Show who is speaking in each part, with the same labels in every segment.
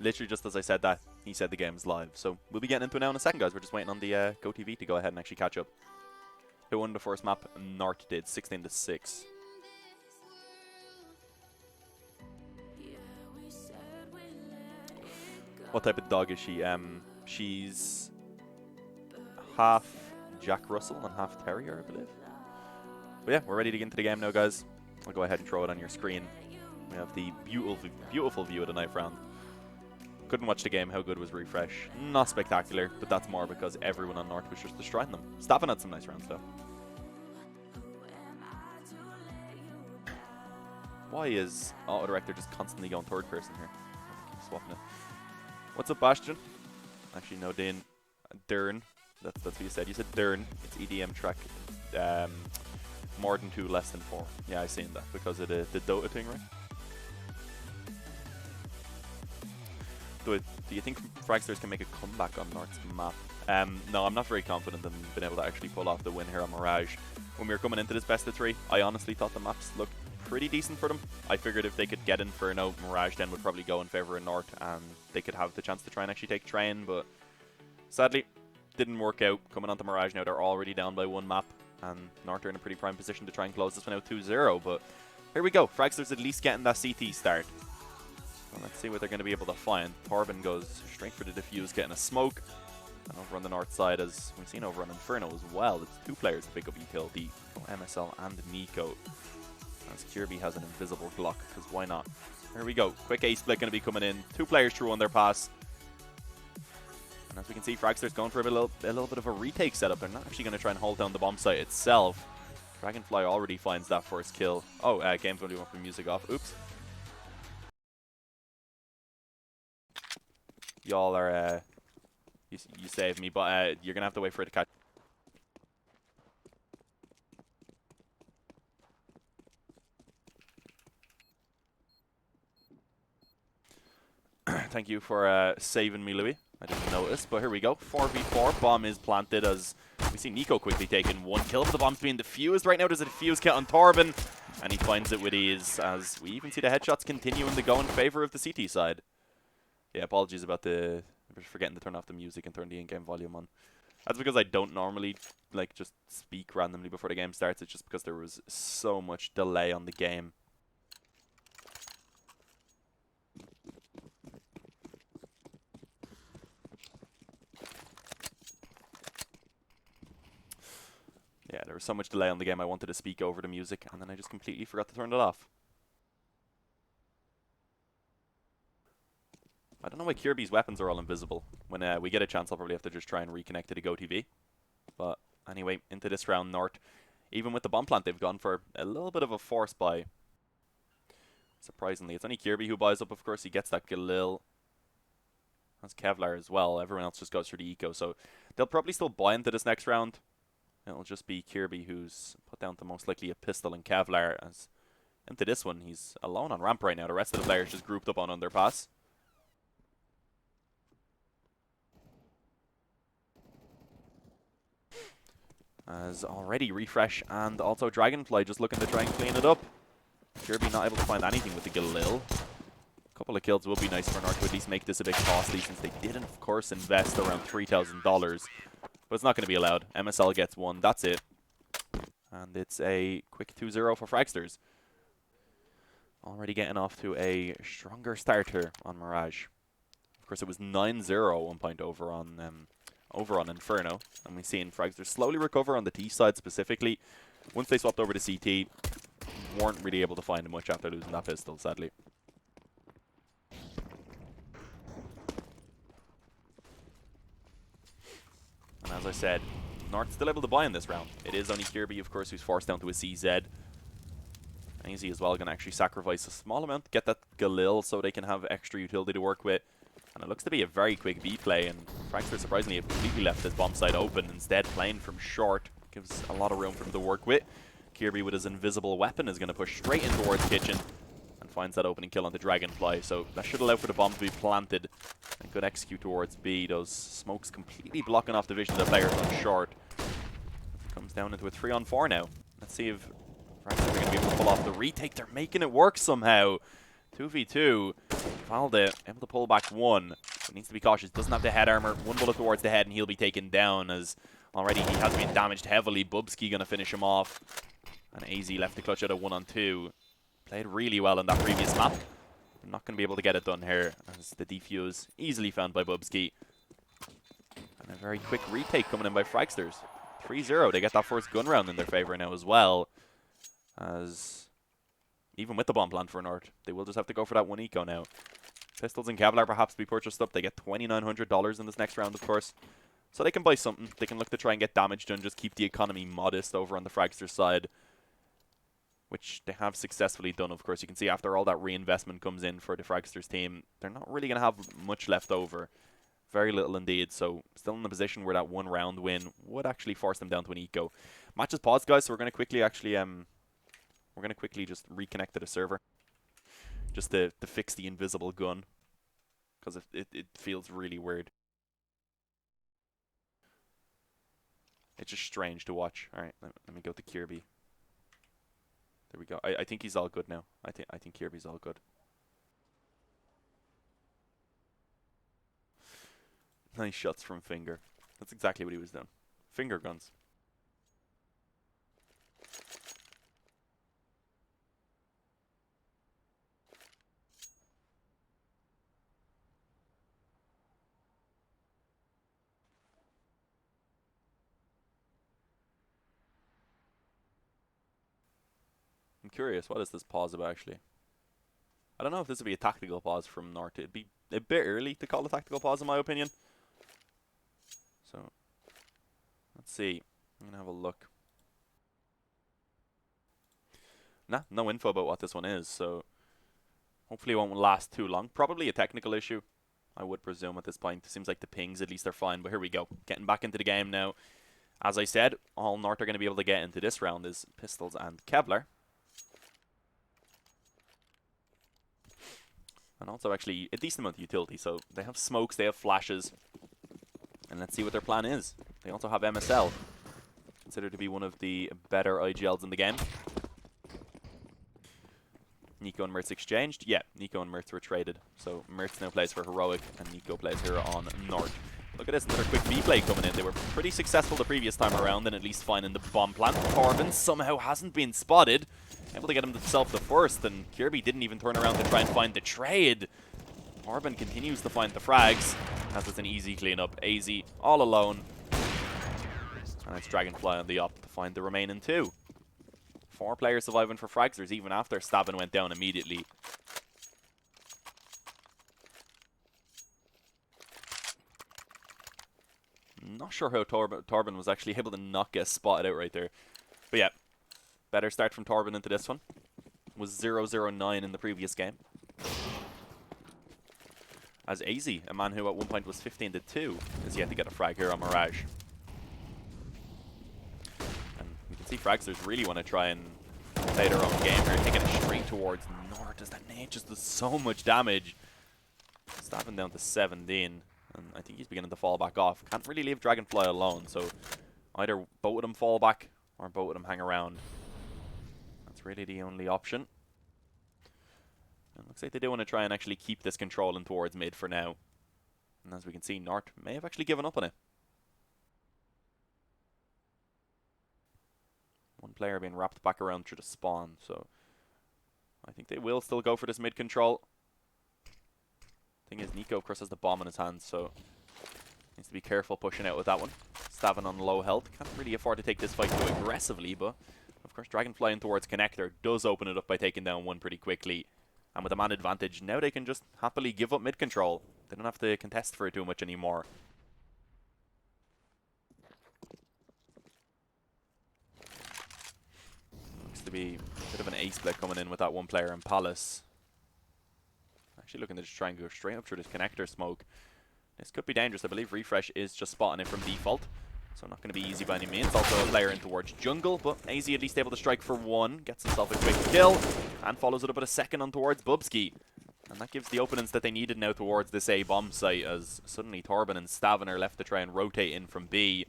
Speaker 1: literally just as I said that, he said the game's live. So we'll be getting into it now in a second, guys. We're just waiting on the GoTV to go ahead and actually catch up. Who won the first map? Nort did, 16-6. What type of dog is she? She's half Jack Russell and half Terrier, I believe. But yeah, we're ready to get into the game now, guys. I'll go ahead and throw it on your screen. We have the beautiful view of the knife round. Couldn't watch the game. How good was Refresh? Not spectacular, but that's more because everyone on North was just destroying them. Staffin had some nice rounds, though. Why is Autodirector just constantly going third person here? Keep swapping it. What's up, Bastion? Actually, no, Dern. That's what you said. You said Dern. It's EDM track. More than 2, less than 4. Yeah, I've seen that because of the Dota thing, right? Do you think Fragsters can make a comeback on North's map? No, I'm not very confident in being able to actually pull off the win here on Mirage. When we were coming into this best of 3, I honestly thought the maps looked pretty decent for them. I figured if they could get Inferno, Mirage then would probably go in favor of North and they could have the chance to try and actually take Train, but sadly, didn't work out. Coming onto Mirage now, they're already down by 1 map, and North are in a pretty prime position to try and close this one out 2-0, but here we go. Fragsters at least getting that CT start. Well, let's see what they're going to be able to find. Torben goes straight for the defuse, getting a smoke. And over on the north side, as we've seen over on Inferno as well, it's 2 players to pick up utility, MSL and Nico. As Kirby has an invisible Glock, because why not? Here we go. Quick A split going to be coming in. 2 players through on their pass. And as we can see, Fragster's going for a little bit of a retake setup. They're not actually going to try and hold down the bomb site itself. Dragonfly already finds that first kill. Oh, game's going to be with music off. Oops. Y'all are, you saved me, but you're going to have to wait for it to catch. Thank you for saving me, Louis. I didn't notice, but here we go. 4v4. Bomb is planted as we see Nico quickly taking 1 kill, but the bomb's being defused. Right now there's a defuse kit on Torben, and he finds it with ease as we even see the headshots continuing to go in favor of the CT side. Yeah, apologies about forgetting to turn off the music and turn the in-game volume on. That's because I don't normally just speak randomly before the game starts. It's just because there was so much delay on the game. Yeah, there was so much delay on the game I wanted to speak over the music, and then I just completely forgot to turn it off. I don't know why Kirby's weapons are all invisible. When we get a chance, I'll probably have to just try and reconnect to the GoTV. But anyway, into this round, North, even with the bomb plant, they've gone for a little bit of a force buy. Surprisingly, it's only Kirby who buys up, of course. He gets that Galil. That's Kevlar as well. Everyone else just goes for the eco. So they'll probably still buy into this next round. It'll just be Kirby who's put down to most likely a pistol and Kevlar. As into this one, he's alone on ramp right now. The rest of the players just grouped up on underpass. As already Refresh and also Dragonfly just looking to try and clean it up. Kirby not able to find anything with the Galil. A couple of kills would be nice for North to at least make this a bit costly, since they didn't, of course, invest around $3,000. But it's not going to be allowed. MSL gets 1. That's it. And it's a quick 2-0 for Fragsters. Already getting off to a stronger starter on Mirage. Of course, it was 9-0 at one point over on Inferno. And we've seen Fragsters slowly recover on the T side specifically. Once they swapped over to CT, weren't really able to find much after losing that pistol, sadly. And as I said, North still able to buy in this round. It is only Kirby, of course, who's forced down to a CZ. And Easy as well going to actually sacrifice a small amount to get that Galil so they can have extra utility to work with. And it looks to be a very quick B play, and Fragster surprisingly have completely left this bomb site open, instead playing from short. Gives a lot of room for them to work with. Kirby with his invisible weapon is going to push straight in towards Kitchen and finds that opening kill on the Dragonfly. So that should allow for the bomb to be planted and could execute towards B. Those smokes completely blocking off the vision of the players on short. Comes down into a 3-on-4 now. Let's see if Fragsters are going to be able to pull off the retake. They're making it work somehow. 2v2. Valde able to pull back one. But needs to be cautious. Doesn't have the head armor. One bullet towards the head and he'll be taken down as already he has been damaged heavily. Bubsky gonna finish him off. And AZ left the clutch out of 1-on-2. Played really well in that previous map. I'm not going to be able to get it done here as the defuse easily found by Bubsky. And a very quick retake coming in by Fragsters. 3-0. They get that first gun round in their favor now as well. As even with the bomb plant for North, they will just have to go for that one eco now. Pistols and Kevlar perhaps be purchased up. They get $2,900 in this next round, of course. So they can buy something. They can look to try and get damage done, just keep the economy modest over on the Fragsters side, which they have successfully done. Of course, you can see after all that reinvestment comes in for the Fragsters team, they're not really going to have much left over. Very little indeed. So still in the position where that one round win would actually force them down to an eco. Match is paused, guys. So we're going to quickly just reconnect to the server, just to fix the invisible gun, because it feels really weird. It's just strange to watch. All right, let me go to Kirby. There we go. I think he's all good now. I think Kirby's all good. Nice shots from Finger. That's exactly what he was doing. Finger guns. I'm curious, what is this pause about actually? I don't know if this would be a tactical pause from North. It'd be a bit early to call a tactical pause in my opinion. So, let's see. I'm going to have a look. Nah, no info about what this one is, so hopefully it won't last too long. Probably a technical issue, I would presume at this point. It seems like the pings, at least, are fine, but here we go. Getting back into the game now. As I said, all North are going to be able to get into this round is pistols and Kevlar. And also actually a decent amount of utility. So they have smokes, they have flashes. And let's see what their plan is. They also have MSL, considered to be one of the better IGLs in the game. Nico and Mirtz exchanged. Yeah, Nico and Mirtz were traded. So Mirtz now plays for Ro8 and Nico plays here on North. Look at this, another quick B play coming in. They were pretty successful the previous time around in at least finding the bomb plant. Torben somehow hasn't been spotted. Able to get himself the first, and Kirby didn't even turn around to try and find the trade. Torben continues to find the frags, as it's an easy cleanup. AZ all alone. And it's Dragonfly on the up to find the remaining two. 4 players surviving for Fragsters even after Stavin went down immediately. Not sure how Torben was actually able to not get spotted out right there. But yeah, better start from Torben into this one. Was 0-0-9 in the previous game. As AZ, a man who at one point was 15-2, is yet to get a frag here on Mirage. And you can see Fragsters really want to try and play their own game here, taking it straight towards North as that nade just does so much damage. Stabbing down to 17. And I think he's beginning to fall back off. Can't really leave Dragonfly alone, so either both of them fall back or both of them hang around. That's really the only option. And it looks like they do want to try and actually keep this controlling towards mid for now. And as we can see, North may have actually given up on it. One player being wrapped back around through the spawn, so I think they will still go for this mid control. Thing is, Nico, of course, has the bomb in his hands, so needs to be careful pushing out with that one. Stavin on low health. Can't really afford to take this fight too aggressively, but of course, Dragonfly in towards Connector does open it up by taking down one pretty quickly. And with a man advantage, now they can just happily give up mid control. They don't have to contest for it too much anymore. Looks to be a bit of an ace split coming in with that one player in Palace. Actually looking to just try and go straight up through this connector smoke. This could be dangerous. I believe Refresh is just spotting it from default, so not going to be easy by any means. Also a player in towards jungle, but AZ at least able to strike for one. Gets himself a quick kill, and follows it up with a second on towards Bubsky. And that gives the openings that they needed now towards this A bomb site, as suddenly Torben and Stavin are left to try and rotate in from B.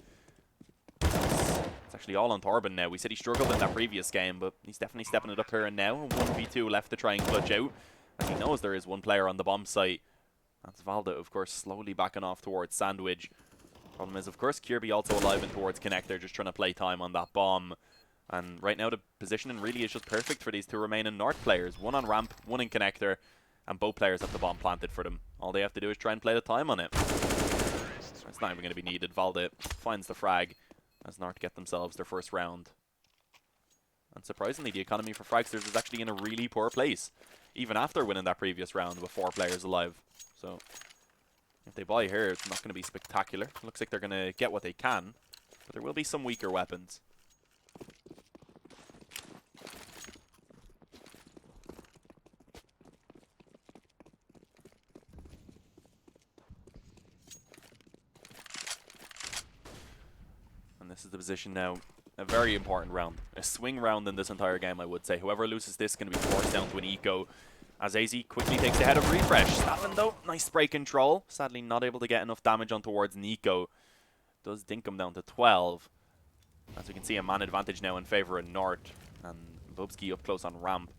Speaker 1: It's actually all on Torben now. We said he struggled in that previous game, but he's definitely stepping it up here and now. 1v2 left to try and clutch out, as he knows there is one player on the bomb site. That's Valda, of course, slowly backing off towards Sandwich. Problem is, of course, Kirby also alive and towards Connector, just trying to play time on that bomb. And right now the positioning really is just perfect for these two remaining North players. One on ramp, one in Connector, and both players have the bomb planted for them. All they have to do is try and play the time on it. It's not even going to be needed. Valda finds the frag as North get themselves their first round. And surprisingly, the economy for Fragsters is actually in a really poor place, even after winning that previous round with 4 players alive. So if they buy here, it's not going to be spectacular. Looks like they're going to get what they can, but there will be some weaker weapons. And this is the position now. A very important round. A swing round in this entire game, I would say. Whoever loses this is going to be forced down to an eco. As AZ quickly takes ahead of Refresh. Staffin though, nice spray control. Sadly not able to get enough damage on towards Nico. Does dink him down to 12. As we can see, a man advantage now in favor of Nort. And Bubsky up close on ramp.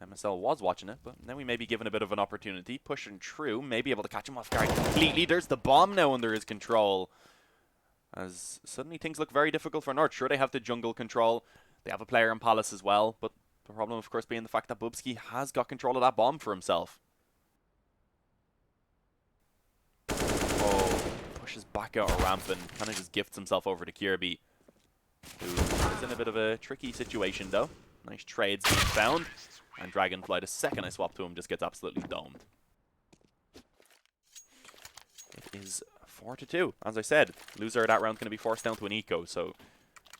Speaker 1: MSL was watching it, but now we may be given a bit of an opportunity. Pushing through, may be able to catch him off guard completely. There's the bomb now under his control. As suddenly things look very difficult for Nort. Sure, they have the jungle control. They have a player in Palace as well, but the problem, of course, being the fact that Bubsky has got control of that bomb for himself. Oh, pushes back out a ramp and kind of just gifts himself over to Kirby, who is in a bit of a tricky situation, though. Nice trades being found. And Dragonfly, the second I swap to him, just gets absolutely domed. It is 4-2. As I said, loser of that round going to be forced down to an eco, so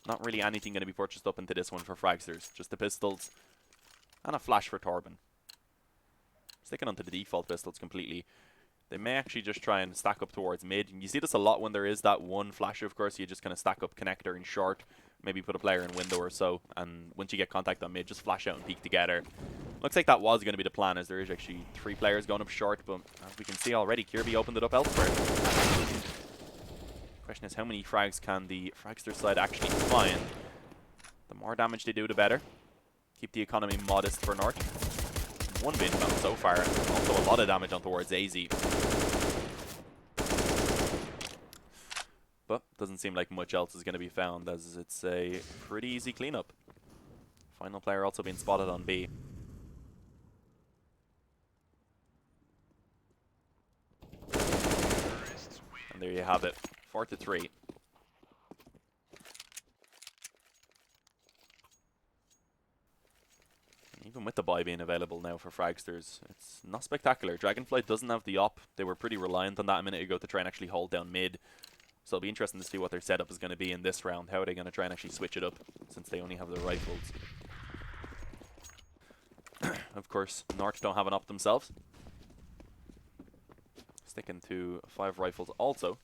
Speaker 1: not really anything going to be purchased up into this one for Fragsters. Just the pistols and a flash for Torben. Sticking onto the default pistols completely. They may actually just try and stack up towards mid. You see this a lot when there is that one flash, of course. You just kind of stack up Connector and short, maybe put a player in window or so, and once you get contact on mid, just flash out and peek together. Looks like that was going to be the plan, as there is actually 3 players going up short, but as we can see already, Kirby opened it up elsewhere. Question is, how many frags can the Fragster side actually find? The more damage they do, the better. Keep the economy modest for North. 1 win found so far, and also a lot of damage on towards AZ. But doesn't seem like much else is going to be found, as it's a pretty easy cleanup. Final player also being spotted on B. And there you have it, 4-3. Even with the buy being available now for Fragsters, it's not spectacular. Dragonfly doesn't have the op. They were pretty reliant on that a minute ago to try and actually hold down mid. So it'll be interesting to see what their setup is going to be in this round. How are they going to try and actually switch it up, since they only have the rifles? Of course, North don't have an op themselves. Sticking to 5 rifles also.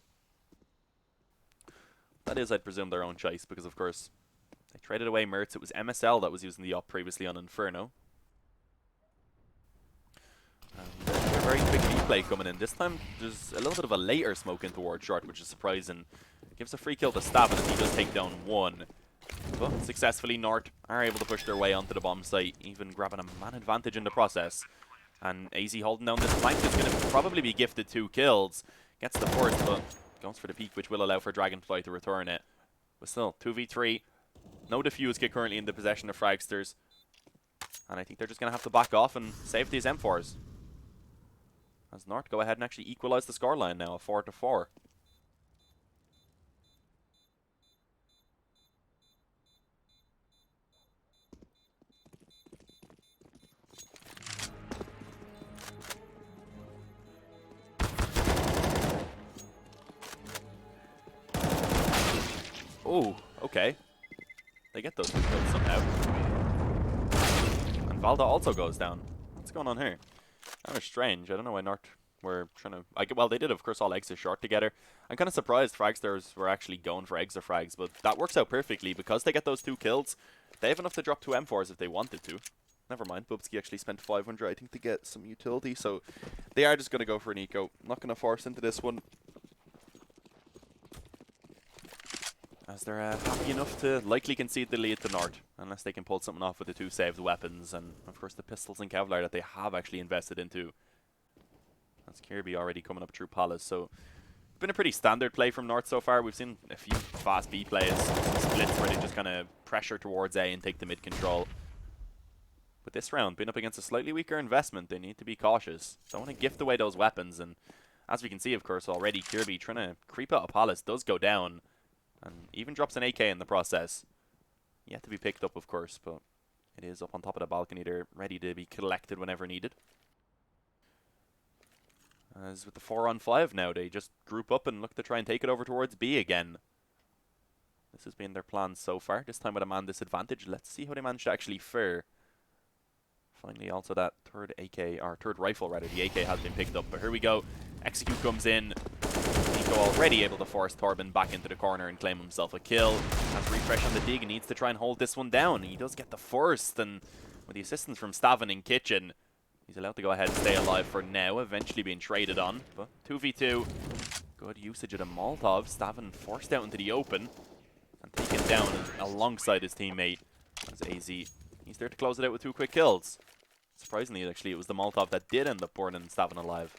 Speaker 1: That is, I'd presume, their own choice, because of course they traded away Mertz. It was MSL that was using the op previously on Inferno. And a very quick replay coming in. This time there's a little bit of a later smoke in towards short, which is surprising. Gives a free kill to Stabbin, and he does take down 1. But successfully, North are able to push their way onto the bomb site, even grabbing a man advantage in the process. And AZ holding down this flank is going to probably be gifted 2 kills. Gets the first, but goes for the peek, which will allow for Dragonfly to return it. But still, 2v3. No defuse kit currently in the possession of Fragsters. And I think they're just going to have to back off and save these M4s. As North go ahead and actually equalize the scoreline now, a 4-4. Oh, okay. They get those kills somehow. And Valda also goes down. What's going on here? Kind of strange. I don't know why North were trying to... well, they did, of course, all exit short together. I'm kind of surprised Fragsters were actually going for exit frags, but that works out perfectly. Because they get those 2 kills, they have enough to drop 2 M4s if they wanted to. Never mind, Bubsky actually spent 500, I think, to get some utility, so they are just going to go for an eco. Not going to force into this one. as they're happy enough to likely concede the lead to North, unless they can pull something off with the 2 saved weapons, and of course the pistols and Kevlar that they have actually invested into. That's Kirby already coming up through Palace, so been a pretty standard play from North so far. We've seen a few fast B plays, some splits where they just kind of pressure towards A and take the mid control. But this round, being up against a slightly weaker investment, they need to be cautious. Don't want to gift away those weapons, and as we can see, of course, already Kirby trying to creep out of Palace does go down, and even drops an AK in the process. Yet to be picked up, of course, but it is up on top of the balcony there, ready to be collected whenever needed. As with the 4-on-5 now, they just group up and look to try and take it over towards B again. This has been their plan so far, this time with a man disadvantage. Let's see how they manage to actually fare. Finally, also that third rifle rather, the AK has been picked up. But here we go, Execute comes in. Nico already able to force Torben back into the corner and claim himself a kill. Has Refresh on the dig and needs to try and hold this one down. He does get the first, and with the assistance from Stavin and Kitchen, he's allowed to go ahead and stay alive for now, eventually being traded on. But 2v2, good usage of the Molotov. Stavin forced out into the open and taken down alongside his teammate. As AZ, he's there to close it out with 2 quick kills. Surprisingly, actually, it was the Molotov that did end up burning Stavin alive.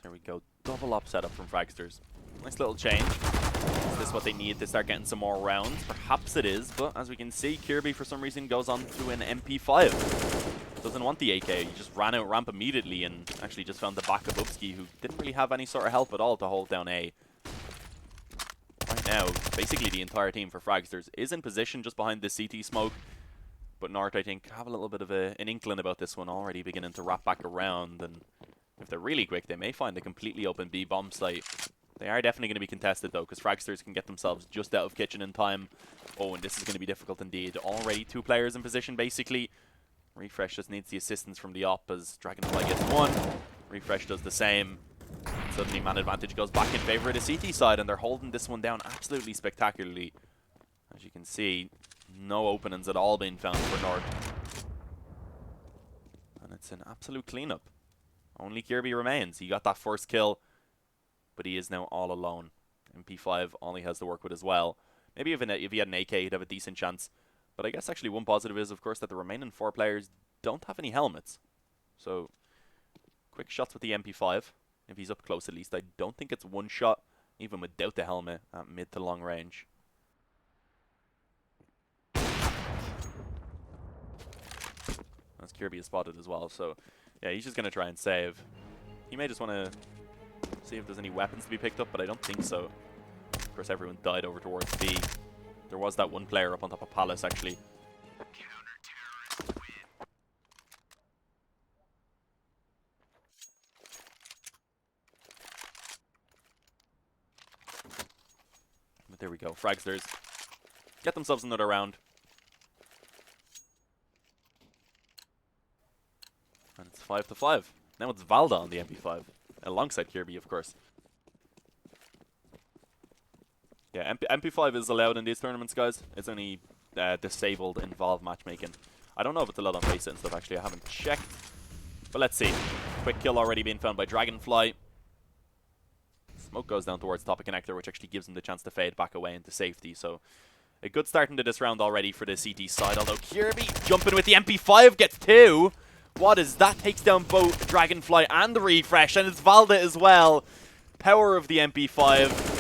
Speaker 1: There we go, double up setup from Fragsters. Nice little change. Is this what they need to start getting some more rounds? Perhaps it is, but as we can see, Kirby for some reason goes on to an MP5. Doesn't want the AK, he just ran out ramp immediately and actually just found the back of Upski, who didn't really have any sort of help at all to hold down A. Right now, basically the entire team for Fragsters is in position just behind the CT smoke, but North, I think, have a little bit of an inkling about this one, already beginning to wrap back around, and if they're really quick, they may find a completely open B bomb site. They are definitely going to be contested, though, because Fragsters can get themselves just out of kitchen in time. Oh, and this is going to be difficult indeed. Already 2 players in position, basically. Refresh just needs the assistance from the op as Dragonfly gets 1. Refresh does the same. Suddenly, man advantage goes back in favor of the CT side, and they're holding this one down absolutely spectacularly. As you can see, no openings at all being found for North. And it's an absolute cleanup. Only Kirby remains. He got that first kill, but he is now all alone. MP5, all he has to work with as well. Maybe if he had an AK, he'd have a decent chance. But I guess actually one positive is, of course, that the remaining 4 players don't have any helmets. So, quick shots with the MP5. If he's up close, at least. I don't think it's one shot, even without the helmet, at mid to long range. As Kirby is spotted as well, so yeah, he's just going to try and save. He may just want to see if there's any weapons to be picked up, but I don't think so. Of course, everyone died over towards B. There was that one player up on top of Palace, actually. But there we go. Fragsters get themselves another round. And it's 5-5. Now it's Valda on the MP5, alongside Kirby, of course. Yeah, MP5 is allowed in these tournaments, guys. It's only disabled in Valve matchmaking. I don't know if it's allowed on Faceit and stuff, actually. I haven't checked. But let's see. Quick kill already being found by Dragonfly. Smoke goes down towards top of connector, which actually gives him the chance to fade back away into safety. So a good start into this round already for the CT side, although Kirby jumping with the MP5 gets 2. What is that? Takes down both Dragonfly and the Refresh, and it's Valda as well. Power of the MP5.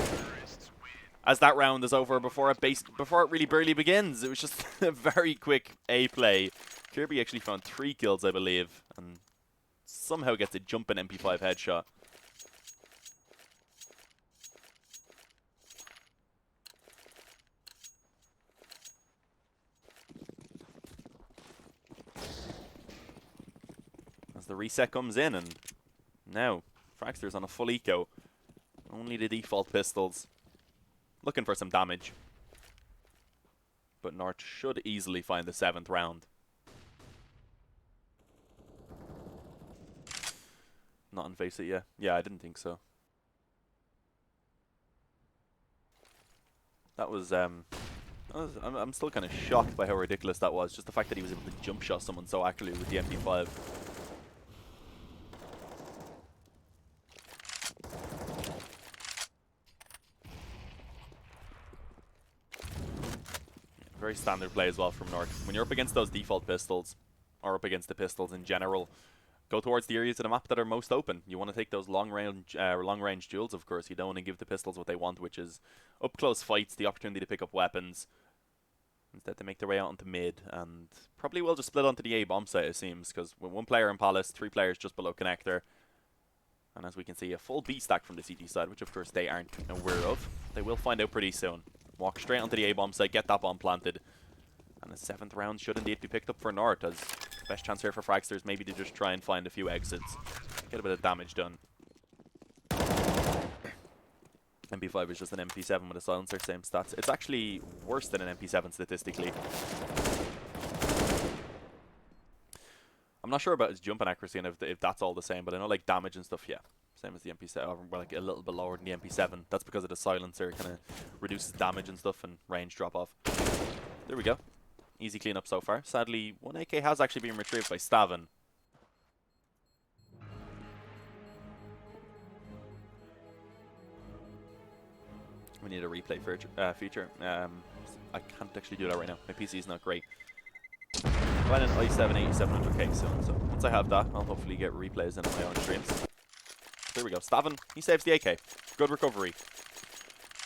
Speaker 1: As that round is over before it really barely begins. It was just a very quick A play. Kirby actually found 3 kills, I believe, and somehow gets a jumping MP5 headshot. As the reset comes in, and now Fragsters on a full eco. Only the default pistols. Looking for some damage. but North should easily find the 7th round. Not in face it, yeah. Yeah, I didn't think so. I'm still kind of shocked by how ridiculous that was. Just the fact that he was able to jump shot someone so accurately with the MP5. Very standard play as well from North. When you're up against those default pistols, or up against the pistols in general, go towards the areas of the map that are most open. You want to take those long range duels, of course. You don't want to give the pistols what they want, which is up close fights, the opportunity to pick up weapons. Instead, they make their way out onto mid, and probably will just split onto the A bomb site, it seems, because with 1 player in Palace, 3 players just below connector. And as we can see, a full B stack from the CT side, which of course they aren't aware of. They will find out pretty soon. Walk straight onto the A bomb site, get that bomb planted. And the 7th round should indeed be picked up for North, as the best chance here for Fragsters maybe to just try and find a few exits. Get a bit of damage done. MP5 is just an MP7 with a silencer, same stats. It's actually worse than an MP7 statistically. I'm not sure about his jumping accuracy and if that's all the same, but I know like damage and stuff, yeah. Same as the MP7, or like a little bit lower than the MP7. That's because of the silencer, kind of reduces damage and stuff and range drop off. There we go. Easy cleanup so far. Sadly, 1 AK has actually been retrieved by Stavin. We need a replay feature. I can't actually do that right now. My PC is not great. Find an i7 8700K soon, so once I have that, I'll hopefully get replays in my own streams. There we go. Stavin, he saves the AK. Good recovery.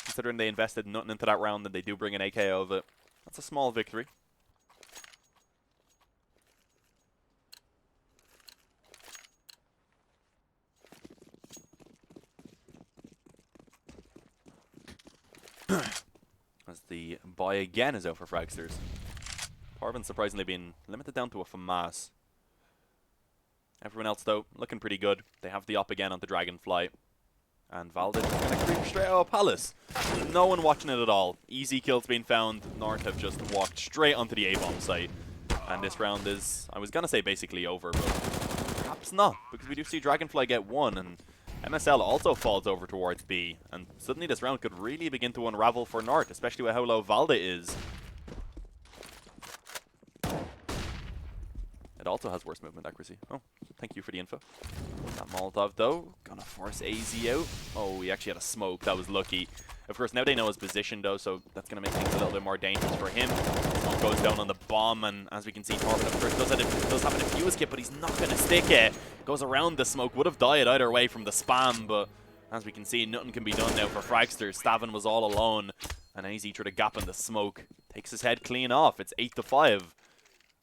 Speaker 1: Considering they invested nothing into that round and they do bring an AK out of it. That's a small victory. As the buy again is out for Fragsters. Parvin's surprisingly been limited down to a FAMAS. Everyone else, though, looking pretty good. They have the op again on the Dragonfly. And Valde is going to creep straight out of Palace. No one watching it at all. Easy kills being found. North have just walked straight onto the A-bomb site. And this round is, I was going to say basically over, but perhaps not. Because we do see Dragonfly get 1, and MSL also falls over towards B. And suddenly this round could really begin to unravel for North, especially with how low Valde is. It also has worse movement accuracy. Oh, thank you for the info. That Molotov, though, gonna force AZ out. Oh, he actually had a smoke. That was lucky. Of course, now they know his position, though, so that's gonna make things a little bit more dangerous for him. Smoke goes down on the bomb, and as we can see, Torben, of course, does have an defuse kit, but he's not gonna stick it. Goes around the smoke. Would have died either way from the spam, but as we can see, nothing can be done now for Fragsters. Stavin was all alone, and AZ through the gap in the smoke. Takes his head clean off. It's 8-5.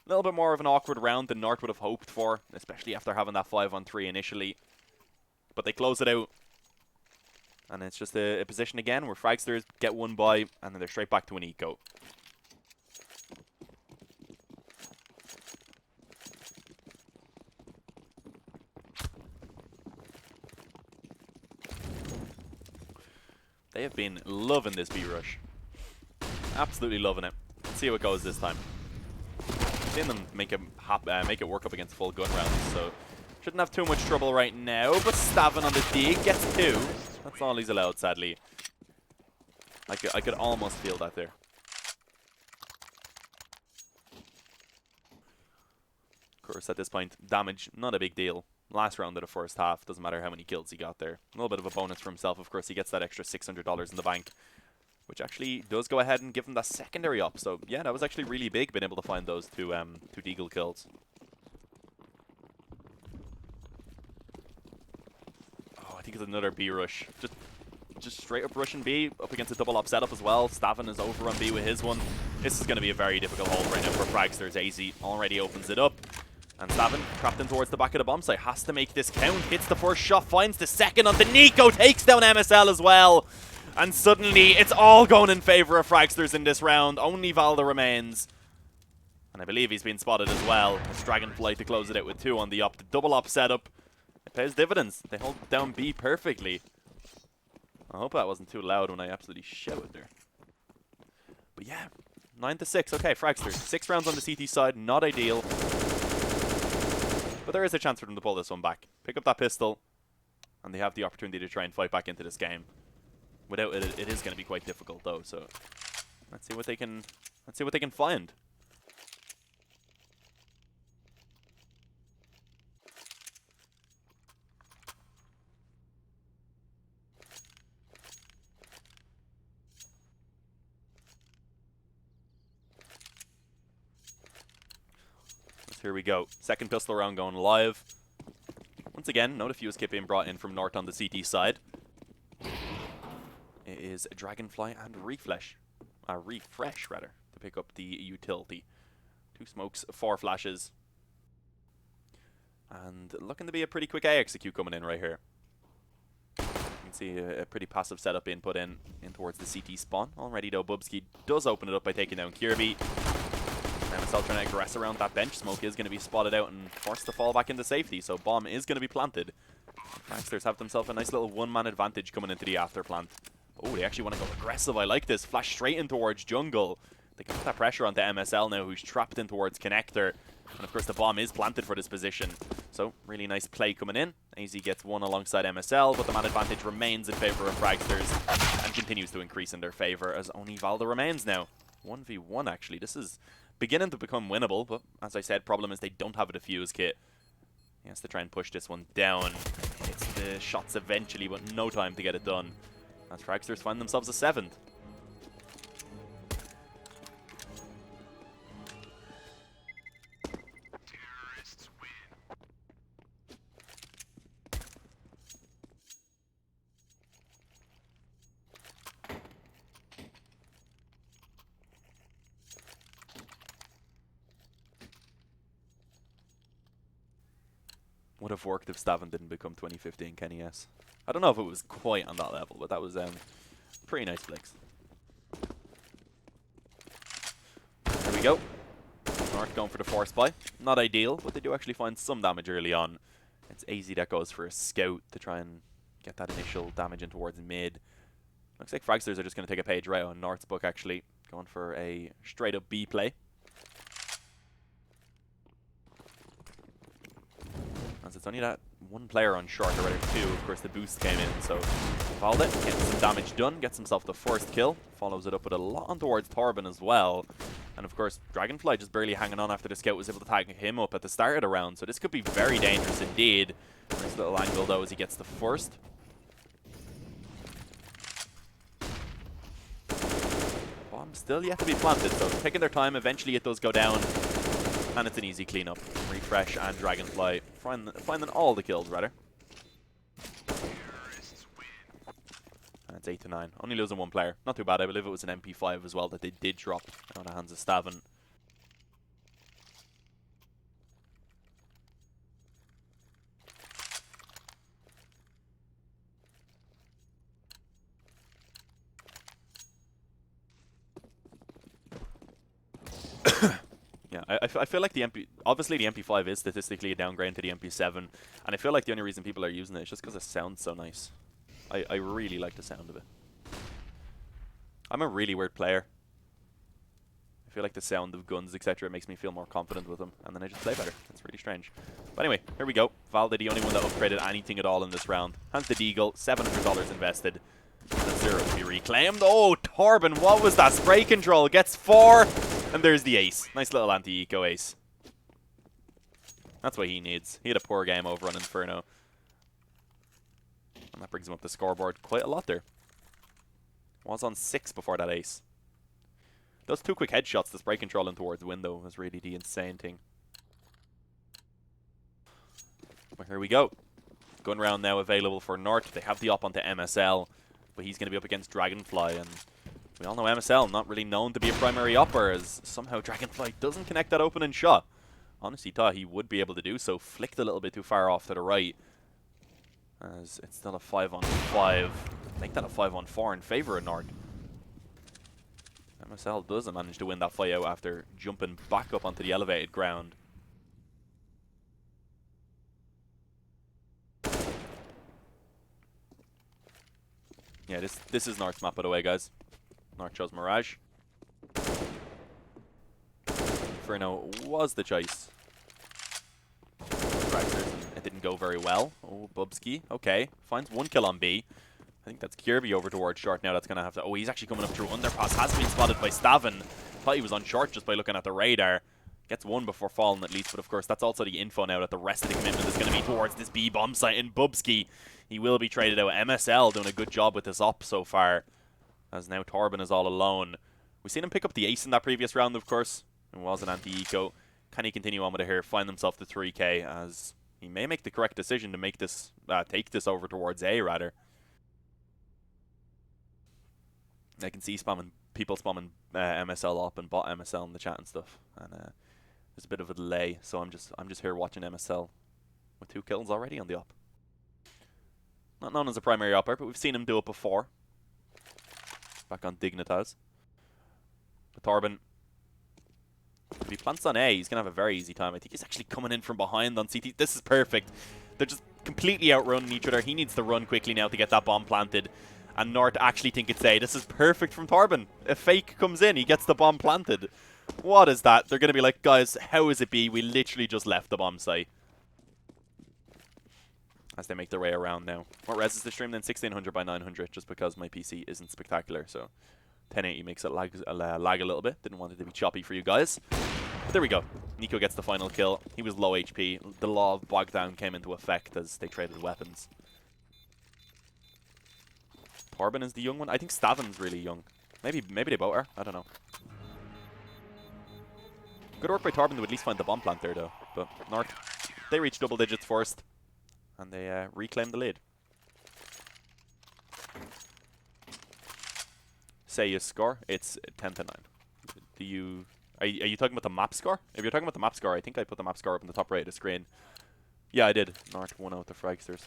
Speaker 1: A little bit more of an awkward round than North would have hoped for, especially after having that 5-on-3 initially. But they close it out. And it's just a position again where Fragsters get 1 buy, and then they're straight back to an eco. They have been loving this B-rush. Absolutely loving it. Let's see how it goes this time. Seeing them make it work up against full gun rounds, so shouldn't have too much trouble right now. But Stavin on the dig gets 2. That's all he's allowed, sadly. I could almost feel that there. Of course, at this point, damage, not a big deal. Last round of the first half, doesn't matter how many kills he got there. A little bit of a bonus for himself, of course. He gets that extra $600 in the bank, which actually does go ahead and give him that secondary up. So yeah, that was actually really big, being able to find those two Deagle kills. Oh, I think it's another B rush. Just straight up rushing B, up against a double op setup as well. Stavin is over on B with his one. This is going to be a very difficult hold right now for Fragsters. AZ already opens it up. And Stavin, trapped in towards the back of the bomb site, has to make this count. Hits the first shot, finds the second on the Nico, takes down MSL as well. And suddenly, it's all going in favor of Fragsters in this round. Only Valde remains. And I believe he's been spotted as well. It's Dragonfly to close it out with 2 on the op. The double op setup, it pays dividends. They hold down B perfectly. I hope that wasn't too loud when I absolutely shouted there. But yeah, 9-6. Okay, Fragsters. 6 rounds on the CT side. Not ideal. But there is a chance for them to pull this one back. Pick up that pistol. And they have the opportunity to try and fight back into this game. Without it, it is going to be quite difficult though. So let's see what they can find. Here we go. Second pistol round going live. Once again, no defuse kit being brought in from North on the CT side. It is a Dragonfly and Refresh rather, to pick up the utility. 2 smokes, 4 flashes. And looking to be a pretty quick A execute coming in right here. You can see a pretty passive setup being put in towards the CT spawn. Already though, Bubsky does open it up by taking down Kirby. MSL trying to aggress around that bench. Smoke is going to be spotted out and forced to fall back into safety, so bomb is going to be planted. Fragsters have themselves a nice little one-man advantage coming into the after plant. Oh, they actually want to go aggressive. I like this. Flash straight in towards jungle. They can put that pressure onto MSL now, who's trapped in towards connector. And of course, the bomb is planted for this position. So, really nice play coming in. AZ gets one alongside MSL, but the man advantage remains in favor of Fragsters and continues to increase in their favor as only Valda remains now. 1v1, actually. This is beginning to become winnable, but as I said, problem is they don't have a defuse kit. He has to try and push this one down. It's the shots eventually, but no time to get it done. As Fragsters find themselves a 7th. Would have worked if Stavin didn't become 2015 Kenny S. I don't know if it was quite on that level, but that was pretty nice flicks. There we go. North going for the force buy. Not ideal, but they do actually find some damage early on. It's AZ that goes for a scout to try and get that initial damage in towards mid. Looks like Fragsters are just going to take a page right on North's book, actually. Going for a straight up B play. As it's only that one player on short, or rather 2, of course the boost came in, so Valda getting some damage done, gets himself the first kill, follows it up with a lot on towards Torben as well, and of course Dragonfly just barely hanging on after the scout was able to tag him up at the start of the round, so this could be very dangerous indeed. Nice little angle though as he gets the first. Bomb still yet to be planted, so taking their time, eventually it does go down. And it's an easy cleanup. Refresh and Dragonfly finding all the kills, rather. And it's 8-9. Only losing 1 player. Not too bad. I believe it was an MP5 as well that they did drop on the hands of Stavin. Yeah, I feel like the obviously the MP5 is statistically a downgrade to the MP7, and I feel like the only reason people are using it is just because it sounds so nice. I really like the sound of it. I'm a really weird player. I feel like the sound of guns, etc. makes me feel more confident with them, and then I just play better. It's really strange. But anyway, here we go. Valda, the only one that upgraded anything at all in this round. Has the Deagle, $700 invested. And 0 to be reclaimed. Oh, Torben, what was that? Spray control gets 4. And there's the ace. Nice little anti-eco ace. That's what he needs. He had a poor game over on Inferno. And that brings him up the scoreboard quite a lot there. Was on 6 before that ace. Those 2 quick headshots, the spray control in towards the window was really the insane thing. But here we go. Gun round now available for North. They have the op onto MSL. But he's going to be up against Dragonfly, and we all know MSL not really known to be a primary upper, as somehow Dragonfly doesn't connect that opening shot. Honestly thought he would be able to do so. Flicked a little bit too far off to the right, as it's still a 5-on-5. Make that a 5-on-4 in favor of North. MSL doesn't manage to win that fight out after jumping back up onto the elevated ground. Yeah, this is North's map, by the way, guys. North chose Mirage. Inferno was the choice. Fragsters, it didn't go very well. Oh, Bubsky, okay. Finds 1 kill on B. I think that's Kirby over towards short now. That's going to have to... Oh, he's actually coming up through underpass. Has been spotted by Stavin. Thought he was on short just by looking at the radar. Gets 1 before falling at least, but of course that's also the info now that the rest of the commitment is going to be towards this B bomb site in Bubsky. He will be traded out. MSL doing a good job with this op so far, as now Torben is all alone. We've seen him pick up the ace in that previous round, of course. It was an anti-eco. Can he continue on with it here? Find himself the 3k, as he may make the correct decision to make this, take this over towards A, rather. I can see people spamming MSL up and bot MSL in the chat and stuff, and there's a bit of a delay, so I'm just here watching MSL with 2 kills already on the op. Not known as a primary opper, but we've seen him do it before. Back on Dignitas. But Torben, if he plants on A, he's going to have a very easy time. I think he's actually coming in from behind on CT. This is perfect. They're just completely outrunning each other. He needs to run quickly now to get that bomb planted. And Nort actually think it's A. This is perfect from Torben. A fake comes in, he gets the bomb planted. What is that? They're going to be like, guys, how is it B? We literally just left the bomb site. As they make their way around now. What res is the stream then? 1600 by 900, just because my PC isn't spectacular. So 1080 makes it lag a little bit. Didn't want it to be choppy for you guys. But there we go. Nico gets the final kill. He was low HP. The law of Bogdown came into effect as they traded weapons. Torben is the young one. I think Stavin's really young. Maybe they both are. I don't know. Good work by Torben to at least find the bomb plant there, though. But Nort, they reach double digits first, and they reclaim the lead. Say you score, it's 10 to 9. Do you... Are you talking about the map score? If you're talking about the map score, I think I put the map score up in the top right of the screen. Yeah, I did. Nort 1-0 the Fragsters.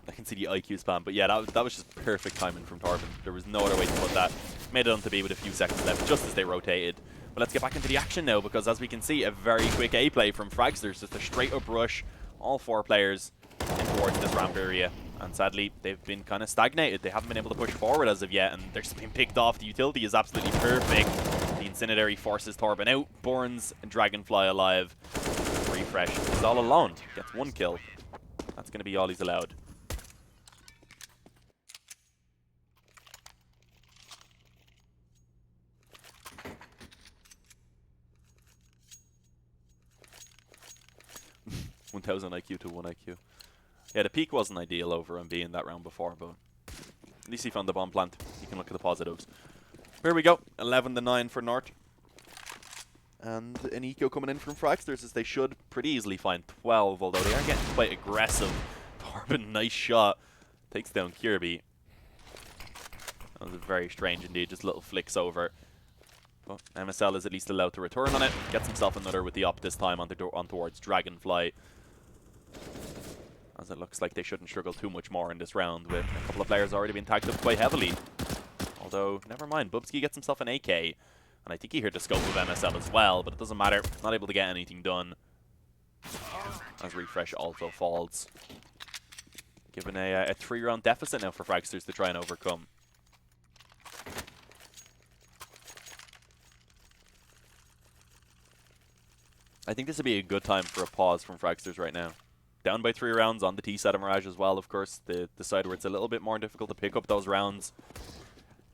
Speaker 1: I can see the IQ spam, but yeah, that was just perfect timing from Torben. There was no other way to put that. Made it onto B with a few seconds left, just as they rotated. But let's get back into the action now, because as we can see, a very quick A play from Fragsters. Just a straight up rush, all 4 players in towards this ramp area. And sadly, they've been kind of stagnated. They haven't been able to push forward as of yet, and they're just being picked off. The utility is absolutely perfect. The Incendiary forces Torben out, burns Dragonfly alive. Refresh, he's all alone, gets 1 kill. That's going to be all he's allowed. $1,000 IQ to 1 IQ. Yeah, the peak wasn't ideal over on B in that round before, but at least he found the bomb plant. He can look at the positives. Here we go, 11 to 9 for Nort. And an eco coming in from Fragsters, as they should pretty easily find 12, although they are getting quite aggressive. Torben, nice shot. Takes down Kirby. That was very strange indeed, just little flicks over. But MSL is at least allowed to return on it. Gets himself another with the op this time on towards Dragonfly. As it looks like they shouldn't struggle too much more in this round, with a couple of players already being tagged up quite heavily. Although, never mind, Bubsky gets himself an AK. And I think he heard the scope of MSL as well, but it doesn't matter. Not able to get anything done. As Refresh also falls. Given a 3-round deficit now for Fragsters to try and overcome. I think this would be a good time for a pause from Fragsters right now. Down by 3 rounds on the T side of Mirage as well, of course. The side where it's a little bit more difficult to pick up those rounds.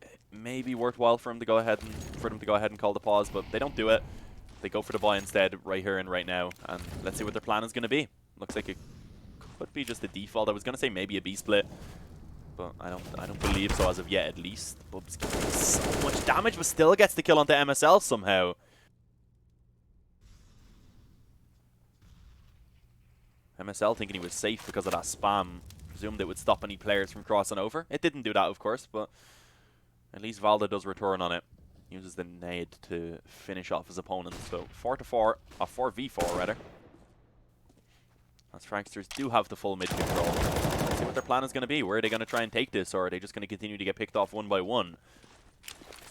Speaker 1: It may be worthwhile for them to go ahead and call the pause, but they don't do it. They go for the buy instead, right here and right now. And let's see what their plan is going to be. Looks like it could be just a default. I was going to say maybe a B split, but I don't believe so as of yet, at least. Bubs getting so much damage, but still gets the kill onto MSL somehow. MSL thinking he was safe because of that spam. Presumed it would stop any players from crossing over. It didn't do that, of course, but at least Valda does return on it. Uses the nade to finish off his opponent. So 4-4, 4v4 rather. As Fragsters do have the full mid control. Let's see what their plan is going to be. Where are they going to try and take this, or are they just going to continue to get picked off one by one?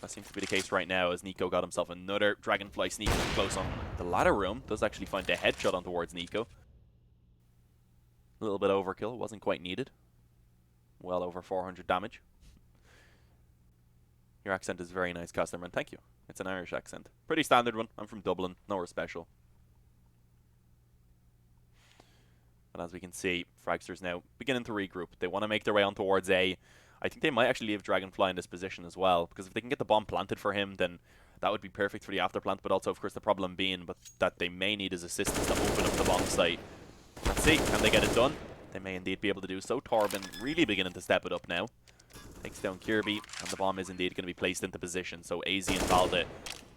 Speaker 1: That seems to be the case right now, as Nico got himself another Dragonfly sneaking up close on the ladder room. Does actually find a headshot on towards Nico. A little bit overkill, wasn't quite needed. Well over 400 damage. Your accent is very nice, Casterman. Thank you. It's an Irish accent. Pretty standard one. I'm from Dublin. Nowhere special. But as we can see, Fragsters now beginning to regroup. They want to make their way on towards A. I think they might actually leave Dragonfly in this position as well, because if they can get the bomb planted for him, then that would be perfect for the afterplant, but also, of course, the problem being that they may need his assistance to open up the bomb site. Let's see, can they get it done? They may indeed be able to do so. Torben really beginning to step it up now. Takes down Kirby, and the bomb is indeed going to be placed into position, so AZ and Valde,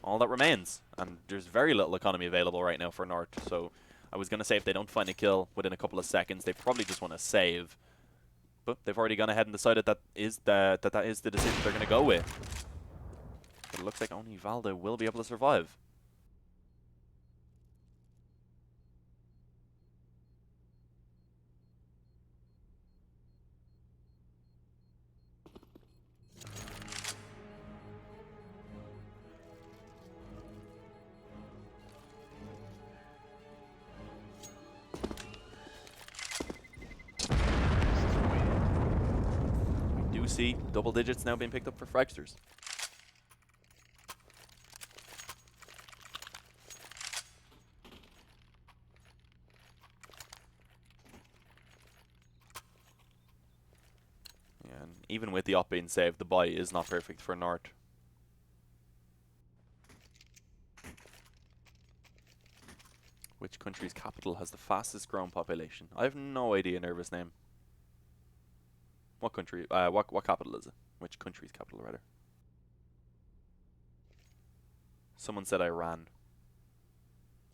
Speaker 1: all that remains. And there's very little economy available right now for North, so I was going to say if they don't find a kill within a couple of seconds, they probably just want to save. But they've already gone ahead and decided that is the decision they're going to go with. But it looks like only Valde will be able to survive. See double digits now being picked up for Fragsters. Yeah, and even with the op being saved, the buy is not perfect for North. Which country's capital has the fastest growing population? I have no idea, nervous name. What country? What capital is it? Which country's capital, rather? Someone said Iran.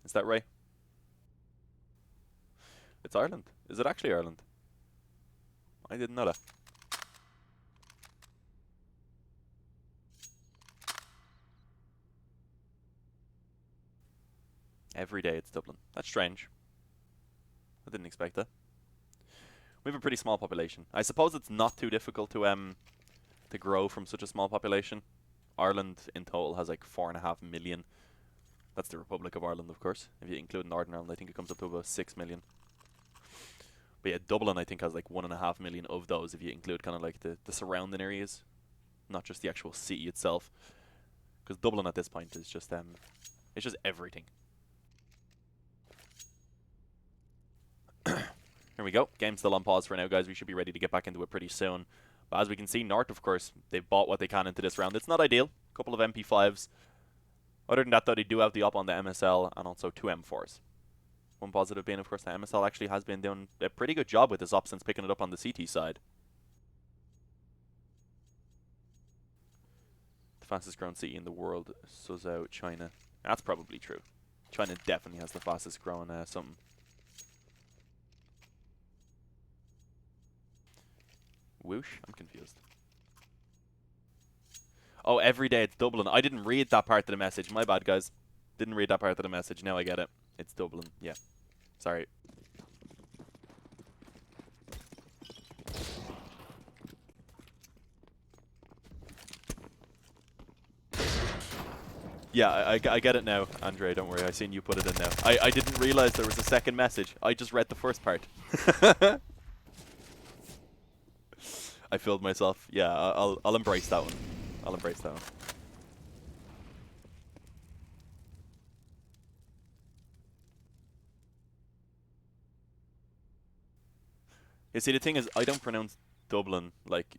Speaker 1: Is that right? It's Ireland. Is it actually Ireland? I didn't know that. Every day it's Dublin. That's strange. I didn't expect that. We have a pretty small population. I suppose it's not too difficult to grow from such a small population. Ireland in total has like 4.5 million. That's the Republic of Ireland, of course. If you include Northern Ireland, I think it comes up to about 6 million. But yeah, Dublin I think has like 1.5 million of those if you include kind of like the surrounding areas, not just the actual city itself. Because Dublin at this point is just it's just everything. Here we go. Game's still on pause for now, guys. We should be ready to get back into it pretty soon. But as we can see, North, of course, they've bought what they can into this round. It's not ideal. A couple of MP5s. Other than that, though, they do have the up on the MSL and also 2 M4s. One positive being, of course, that MSL actually has been doing a pretty good job with this op since picking it up on the CT side. The fastest growing city in the world, Suzhou, China. That's probably true. China definitely has the fastest growing something. Whoosh? I'm confused. Oh, every day it's Dublin. I didn't read that part of the message. My bad, guys. Didn't read that part of the message. Now I get it. It's Dublin. Yeah. Sorry. Yeah, I get it now, Andre. Don't worry. I seen you put it in now. I didn't realize there was a second message. I just read the first part. I filled myself. Yeah, I'll embrace that one. I'll embrace that one. You see, the thing is, I don't pronounce Dublin like,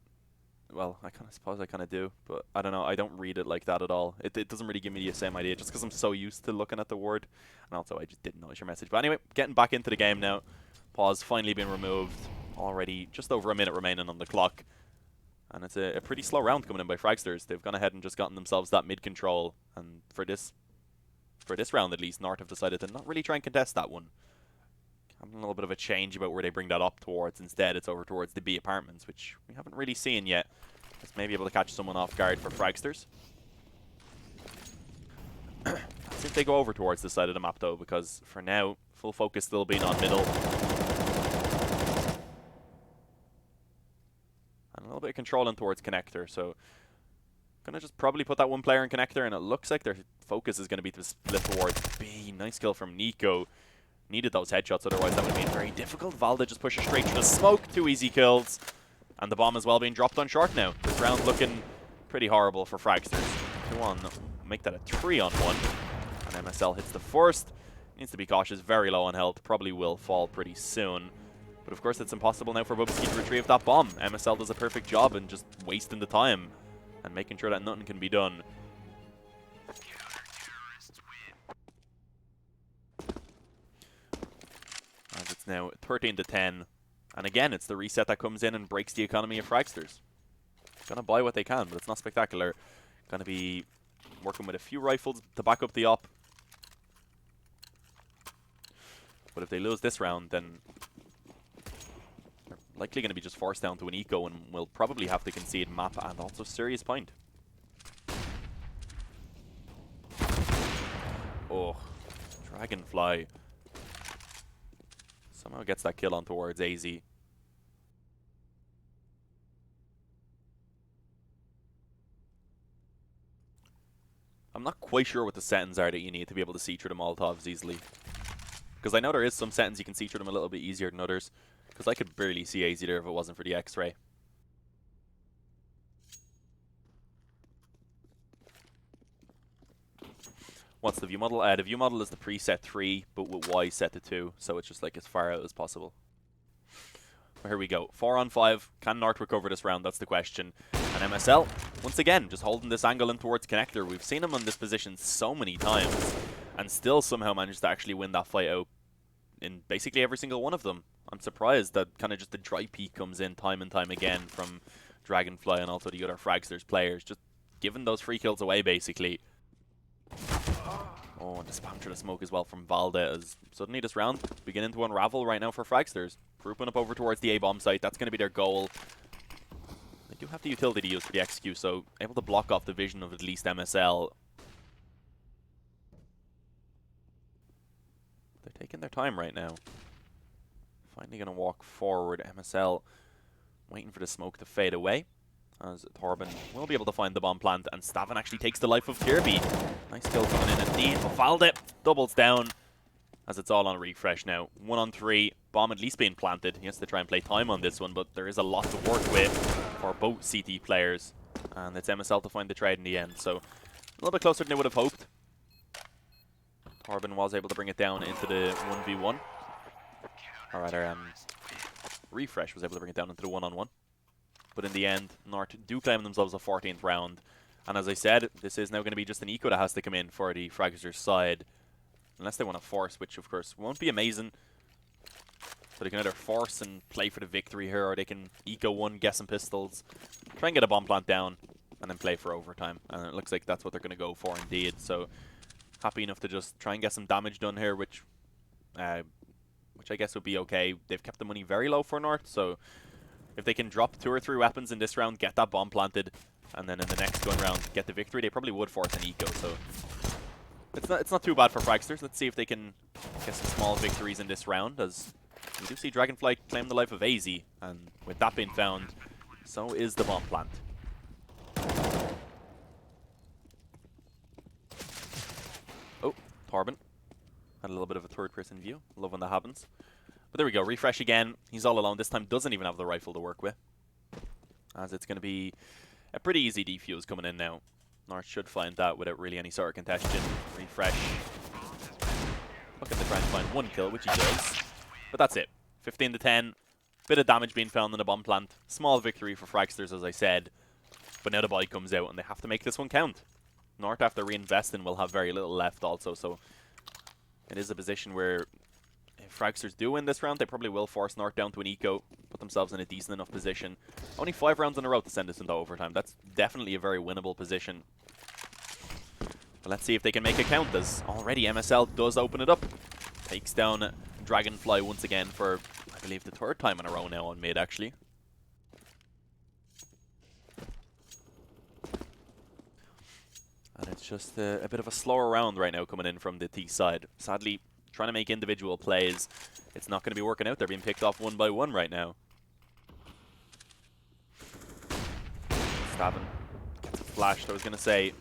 Speaker 1: well, I suppose I kind of do, but I don't know. I don't read it like that at all. It doesn't really give me the same idea, just because I'm so used to looking at the word, and also I just didn't notice your message. But anyway, getting back into the game now. Pause finally been removed. Already just over a minute remaining on the clock. And it's a pretty slow round coming in by Fragsters. They've gone ahead and just gotten themselves that mid control. And for this round at least, North have decided to not really try and contest that one. Having a little bit of a change about where they bring that up towards. Instead, it's over towards the B apartments, which we haven't really seen yet. Just maybe able to catch someone off guard for Fragsters. Let's see if they go over towards this side of the map though, because for now, full focus still being on middle. And a little bit of controlling towards connector, so going to just probably put that one player in connector, and it looks like their focus is going to be to split towards B. Nice kill from Nico. Needed those headshots, otherwise that would have been very difficult. Valde just pushes straight through the smoke. 2 easy kills. And the bomb as well being dropped on short now. This round looking pretty horrible for Fragsters. 2-1. Make that a 3-on-1. And MSL hits the first. Needs to be cautious. Very low on health. Probably will fall pretty soon. But of course it's impossible now for Bubsky to retrieve that bomb. MSL does a perfect job in just wasting the time and making sure that nothing can be done. As it's now 13-10. And again, it's the reset that comes in and breaks the economy of Fragsters. Gonna buy what they can, but it's not spectacular. Gonna be working with a few rifles to back up the op. But if they lose this round, then they're likely going to be just forced down to an eco and will probably have to concede map and also serious point. Oh, Dragonfly somehow gets that kill on towards AZ. I'm not quite sure what the settings are that you need to be able to see through the Molotovs easily. Because I know there is some settings you can see through them a little bit easier than others. Because I could barely see AZ there if it wasn't for the X-ray. What's the view model? The view model is the preset 3, but with Y set to 2. So it's just like as far out as possible. Well, here we go. 4-on-5. Can North recover this round? That's the question. And MSL, once again, just holding this angle in towards connector. We've seen him on this position so many times. And still somehow managed to actually win that fight out in basically every single one of them. I'm surprised that kind of just the dry peak comes in time and time again from Dragonfly and also the other Fragsters players. Just giving those free kills away, basically. Oh, and the spam through the smoke as well from Valde as suddenly this round beginning to unravel right now for Fragsters. Grouping up over towards the A-bomb site. That's going to be their goal. They do have the utility to use for the XQ, so able to block off the vision of at least MSL. They're taking their time right now. Finally going to walk forward. MSL waiting for the smoke to fade away. As Torben will be able to find the bomb plant. And Stavin actually takes the life of Kirby. Nice kill coming in indeed. But Valde doubles down. As it's all on refresh now. 1-on-3. Bomb at least being planted. He has to try and play time on this one. But there is a lot to work with for both CT players. And it's MSL to find the trade in the end. So a little bit closer than they would have hoped. Torben was able to bring it down into the 1v1. Or rather, Refresh was able to bring it down into the 1-on-1. But in the end, North do claim themselves a 14th round. And as I said, this is now going to be just an eco that has to come in for the Fragsters side. Unless they want to force, which of course won't be amazing. So they can either force and play for the victory here, or they can eco one, get some pistols, try and get a bomb plant down, and then play for overtime. And it looks like that's what they're going to go for indeed. So happy enough to just try and get some damage done here, which I guess would be okay. They've kept the money very low for North, so if they can drop 2 or 3 weapons in this round, get that bomb planted, and then in the next gun round get the victory, they probably would force an eco. So it's not too bad for Fragsters. Let's see if they can get some small victories in this round, as we do see Dragonfly claim the life of AZ, and with that being found, so is the bomb plant. Oh, Torben had a little bit of a third-person view. Love when that happens. But there we go. Refresh again. He's all alone. This time doesn't even have the rifle to work with, as it's going to be a pretty easy defuse coming in now. North should find that without really any sort of contention. Refresh. Looking to try and find 1 kill, which he does. But that's it. 15-10. Bit of damage being found in the bomb plant. Small victory for Fragsters, as I said. But now the buy comes out, and they have to make this one count. North, after reinvesting, will have very little left also, so it is a position where if Fragsters do win this round, they probably will force North down to an eco, put themselves in a decent enough position. Only 5 rounds in a row to send this into overtime. That's definitely a very winnable position. But let's see if they can make it count, as already MSL does open it up. Takes down Dragonfly once again for, I believe, the 3rd time in a row now on mid, actually. And it's just a bit of a slower round right now coming in from the T side. Sadly, trying to make individual plays, it's not going to be working out. They're being picked off one by one right now. Stavin gets a flashed. I was going to say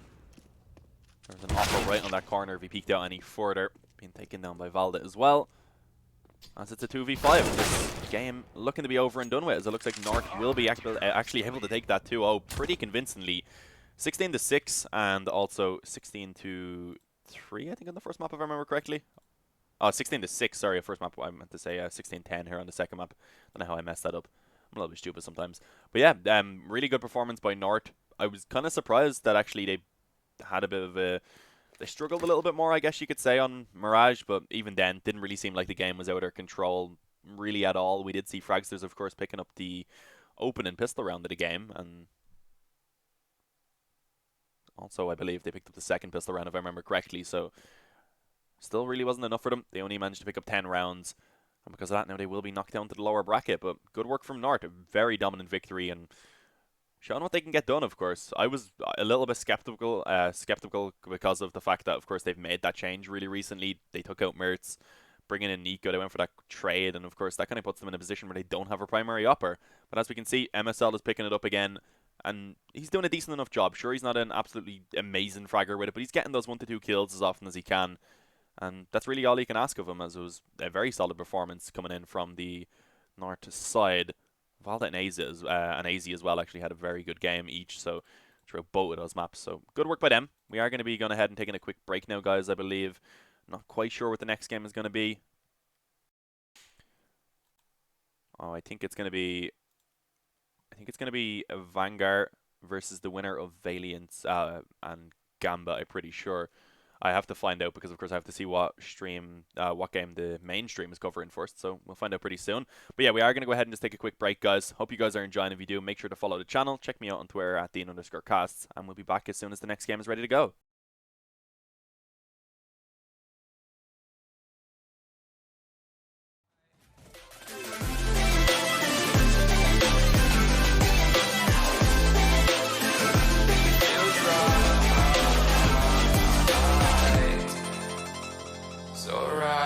Speaker 1: there's an offer right on that corner if he peeked out any further. Being taken down by Valda as well. As it's a 2v5. This game looking to be over and done with, as it looks like North will be actually able to take that 2-0 pretty convincingly. 16-6 and also 16-3, I think, on the first map, if I remember correctly. Oh, 16-6, sorry, first map. I meant to say 16-10 here on the second map. I don't know how I messed that up. I'm a little bit stupid sometimes. But yeah, really good performance by North. I was kind of surprised that actually they had a bit of a... They struggled a little bit more, I guess you could say, on Mirage, but even then, didn't really seem like the game was out of their control really at all. We did see Fragsters, of course, picking up the opening pistol round of the game, and also, I believe they picked up the second pistol round, if I remember correctly, so still really wasn't enough for them. They only managed to pick up 10 rounds, and because of that, now they will be knocked down to the lower bracket, but good work from North. A very dominant victory, and showing what they can get done, of course. I was a little bit skeptical because of the fact that, of course, they've made that change really recently. They took out Mertz, bringing in Nico. They went for that trade, and of course, that kind of puts them in a position where they don't have a primary upper. But as we can see, MSL is picking it up again, and he's doing a decent enough job. Sure, he's not an absolutely amazing fragger with it, but he's getting those 1 to 2 kills as often as he can. And that's really all you can ask of him, as it was a very solid performance coming in from the North side. Valda and AZ as well actually had a very good game each, so throughout both of those maps. So good work by them. We are going to be going ahead and taking a quick break now, guys, I believe. Not quite sure what the next game is going to be. Oh, I think it's going to be a Vanguard versus the winner of Valiant and Gamba, I'm pretty sure. I have to find out because, of course, I have to see what game the main stream is covering first. So we'll find out pretty soon. But yeah, we are going to go ahead and just take a quick break, guys. Hope you guys are enjoying. If you do, make sure to follow the channel. Check me out on Twitter at @Dean_casts. And we'll be back as soon as the next game is ready to go.